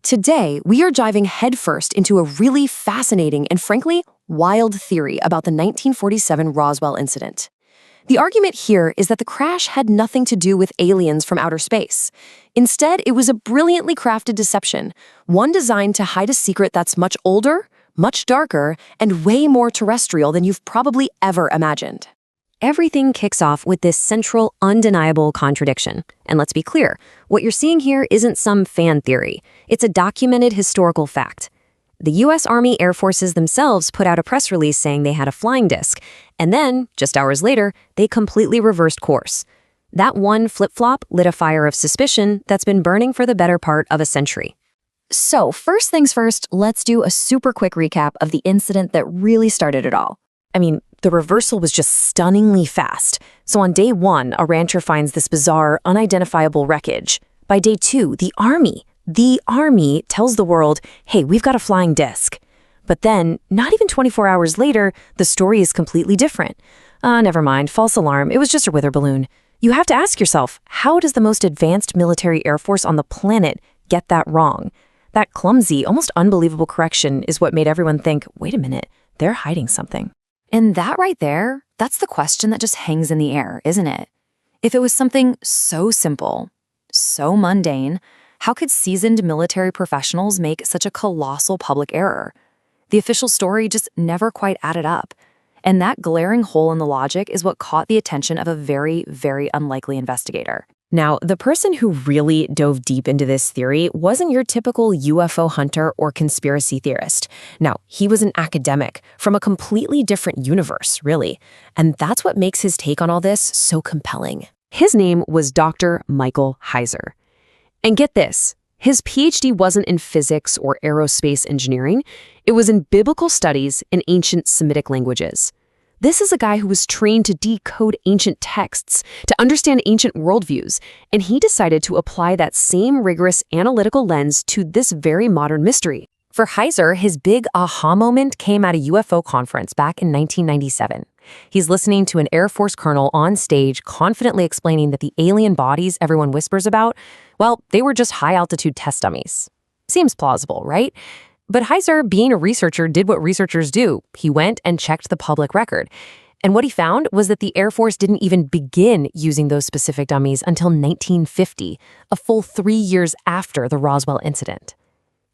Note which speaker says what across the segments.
Speaker 1: Today, we are diving headfirst into a really fascinating and frankly, wild theory about the 1947 Roswell incident. The argument here is that the crash had nothing to do with aliens from outer space. Instead, it was a brilliantly crafted deception, one designed to hide a secret that's much older, much darker, and way more terrestrial than you've probably ever imagined.
Speaker 2: Everything kicks off with this central, undeniable contradiction. And let's be clear, what you're seeing here isn't some fan theory. It's a documented historical fact. The U.S. Army Air Forces themselves put out a press release saying they had a flying disc, and then, just hours later, they completely reversed course. That one flip-flop lit a fire of suspicion that's been burning for the better part of a century.
Speaker 3: So, first things first, let's do a super quick recap of the incident that really started it all.
Speaker 4: I mean, the reversal was just stunningly fast. So on day 1, a rancher finds this bizarre, unidentifiable wreckage. By day 2, the Army tells the world, hey, we've got a flying disc. But then, not even 24 hours later, the story is completely different. Never mind, false alarm, it was just a weather balloon. You have to ask yourself, how does the most advanced military air force on the planet get that wrong? That clumsy, almost unbelievable correction is what made everyone think, wait a minute, they're hiding something.
Speaker 3: And that right there, that's the question that just hangs in the air, isn't it? If it was something so simple, so mundane, how could seasoned military professionals make such a colossal public error? The official story just never quite added up. And that glaring hole in the logic is what caught the attention of a very, very unlikely investigator.
Speaker 4: Now, the person who really dove deep into this theory wasn't your typical UFO hunter or conspiracy theorist. No, he was an academic from a completely different universe, really. And that's what makes his take on all this so compelling.
Speaker 2: His name was Dr. Michael Heiser. And get this, his PhD wasn't in physics or aerospace engineering. It was in biblical studies in ancient Semitic languages. This is a guy who was trained to decode ancient texts, to understand ancient worldviews, and he decided to apply that same rigorous analytical lens to this very modern mystery.
Speaker 4: For Heiser, his big aha moment came at a UFO conference back in 1997. He's listening to an Air Force colonel on stage confidently explaining that the alien bodies everyone whispers about, well, they were just high-altitude test dummies. Seems plausible, right? But Heiser, being a researcher, did what researchers do. He went and checked the public record. And what he found was that the Air Force didn't even begin using those specific dummies until 1950, a full 3 years after the Roswell incident.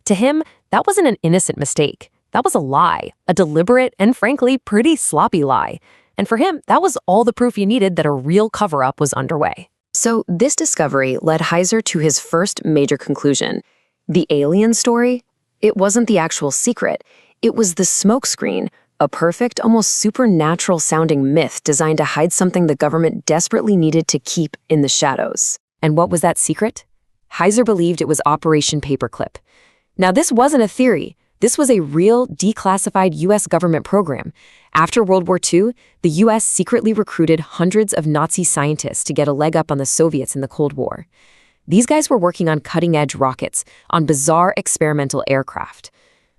Speaker 4: To him, that wasn't an innocent mistake. That was a lie, a deliberate and frankly pretty sloppy lie. And for him, that was all the proof he needed that a real cover-up was underway.
Speaker 1: So this discovery led Heiser to his first major conclusion. The alien story? It wasn't the actual secret. It was the smokescreen, a perfect, almost supernatural-sounding myth designed to hide something the government desperately needed to keep in the shadows.
Speaker 4: And what was that secret? Heiser believed it was Operation Paperclip. Now, this wasn't a theory. This was a real, declassified U.S. government program. After World War II, the U.S. secretly recruited hundreds of Nazi scientists to get a leg up on the Soviets in the Cold War. These guys were working on cutting-edge rockets, on bizarre experimental aircraft.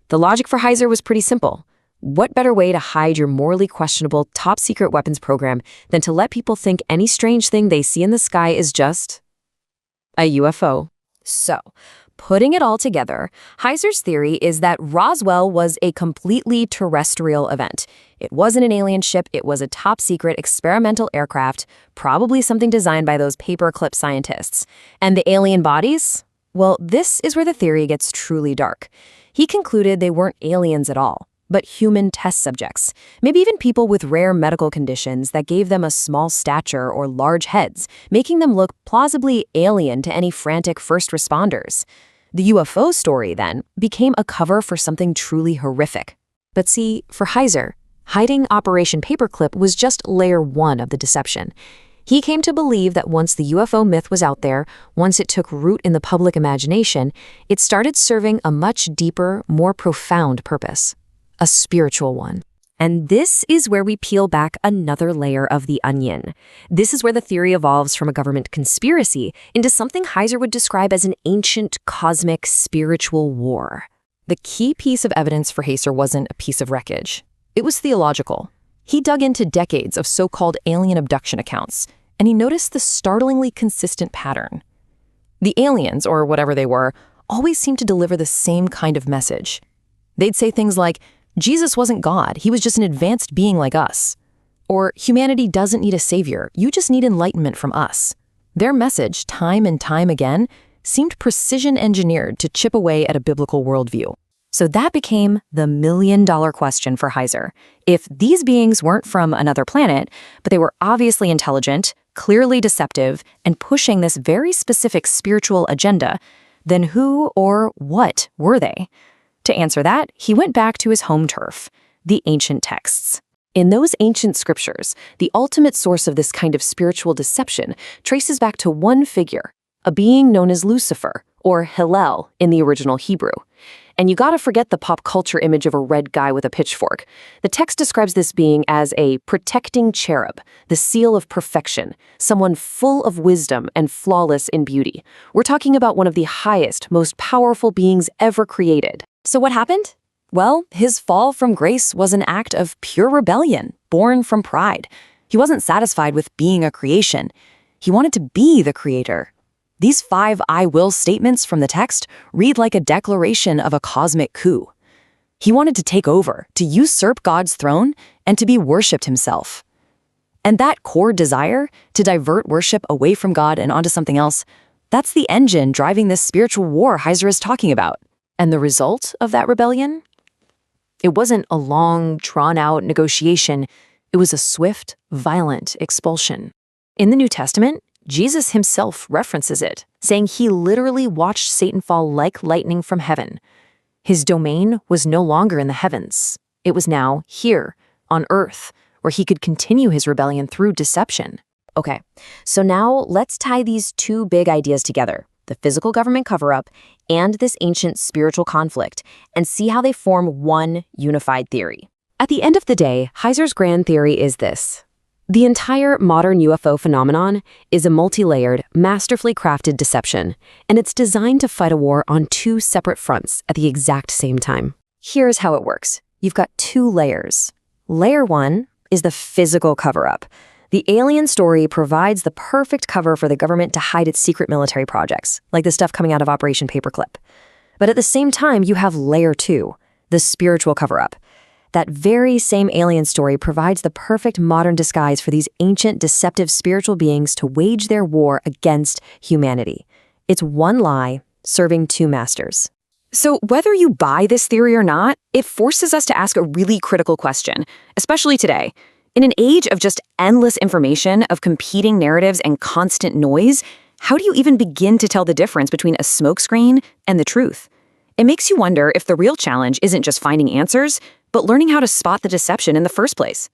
Speaker 4: The logic for Heiser was pretty simple. What better way to hide your morally questionable top-secret weapons program than to let people think any strange thing they see in the sky is just a UFO? So, putting it all together, Heiser's theory is that Roswell was a completely terrestrial event. It wasn't an alien ship, it was a top-secret experimental aircraft, probably something designed by those paperclip scientists. And the alien bodies? Well, this is where the theory gets truly dark. He concluded they weren't aliens at all, but human test subjects, maybe even people with rare medical conditions that gave them a small stature or large heads, making them look plausibly alien to any frantic first responders. The UFO story, then, became a cover for something truly horrific. But see, for Heiser, hiding Operation Paperclip was just layer 1 of the deception. He came to believe that once the UFO myth was out there, once it took root in the public imagination, it started serving a much deeper, more profound purpose. A spiritual one. And this is where we peel back another layer of the onion. This is where the theory evolves from a government conspiracy into something Heiser would describe as an ancient, cosmic, spiritual war. The key piece of evidence for Heiser wasn't a piece of wreckage. It was theological. He dug into decades of so-called alien abduction accounts, and he noticed the startlingly consistent pattern. The aliens, or whatever they were,
Speaker 3: always seemed to deliver the same kind of message. They'd say things like, Jesus wasn't God, he was just an advanced being like us. Or, humanity doesn't need a savior, you just need enlightenment from us. Their message, time and time again, seemed precision-engineered to chip away at a biblical worldview.
Speaker 2: So that became the million-dollar question for Heiser. If these beings weren't from another planet, but they were obviously intelligent, clearly deceptive, and pushing this very specific spiritual agenda, then who or what were they? To answer that, he went back to his home turf, the ancient texts. In those ancient scriptures, the ultimate source of this kind of spiritual deception traces back to one figure, a being known as Lucifer, or Hillel in the original Hebrew. And you gotta forget the pop culture image of a red guy with a pitchfork. The text describes this being as a protecting cherub, the seal of perfection, someone full of wisdom and flawless in beauty. We're talking about one of the highest, most powerful beings ever created. So what happened? Well, his fall from grace was an act of pure rebellion, born from pride. He wasn't satisfied with being a creation. He wanted to be the creator. These 5 I will statements from the text read like a declaration of a cosmic coup. He wanted to take over, to usurp God's throne, and to be worshipped himself. And that core desire, to divert worship away from God and onto something else, that's the engine driving this spiritual war Heiser is talking about. And the result of that rebellion? It wasn't a long, drawn-out negotiation. It was a swift, violent expulsion. In the New Testament, Jesus himself references it, saying he literally watched Satan fall like lightning from heaven. His domain was no longer in the heavens. It was now here, on earth, where he could continue his rebellion through deception. Okay, so now let's tie these 2 big ideas together, the physical government cover-up and this ancient spiritual conflict, and see how they form one unified theory. At the end of the day, Heiser's grand theory is this. The entire modern UFO phenomenon is a multi-layered, masterfully crafted deception, and it's designed to fight a war on 2 separate fronts at the exact same time. Here's how it works. You've got 2 layers. Layer 1 is the physical cover-up. The alien story provides the perfect cover for the government to hide its secret military projects, like the stuff coming out of Operation Paperclip. But at the same time, you have Layer 2, the spiritual cover-up. That very same alien story provides the perfect modern disguise for these ancient, deceptive spiritual beings to wage their war against humanity. It's one lie serving 2 masters. So whether you buy this theory or not, it forces us to ask a really critical question, especially today. In an age of just endless information, of competing narratives and constant noise, how do you even begin to tell the difference between a smokescreen and the truth? It makes you wonder if the real challenge isn't just finding answers, but learning how to spot the deception in the first place.